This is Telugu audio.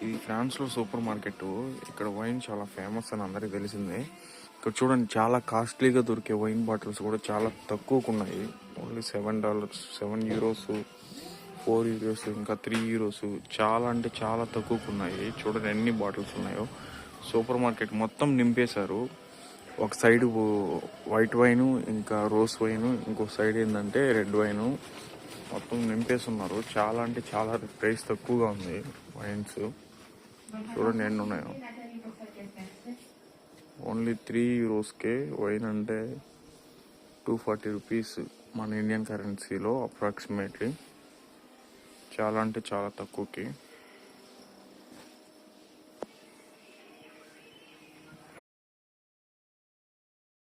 ఇది ఫ్రాన్స్లో సూపర్ మార్కెట్. ఇక్కడ వైన్ చాలా ఫేమస్ అని అందరికీ తెలిసిందే. ఇక్కడ చూడండి, చాలా కాస్ట్లీగా దొరికే వైన్ బాటిల్స్ కూడా చాలా తక్కువకు ఉన్నాయి. ఓన్లీ $7, €7, €4, ఇంకా €3. చాలా అంటే చాలా తక్కువకు ఉన్నాయి. చూడండి ఎన్ని బాటిల్స్ ఉన్నాయో. సూపర్ మార్కెట్ మొత్తం నింపేశారు. ఒక సైడ్ వైట్ వైన్, ఇంకా రోజ్ వైన్, ఇంకో సైడ్ ఏంటంటే రెడ్ వైన్, మొత్తం నింపేస్తున్నారు. చాలా అంటే చాలా ప్రైస్ తక్కువగా ఉంది వైన్స్. చూడండి ఎన్ని ఉన్నాయో. ఓన్లీ €3కే వైన్ అంటే $240 మన ఇండియన్ కరెన్సీలో అప్రాక్సిమేట్లీ. చాలా అంటే చాలా తక్కువకి.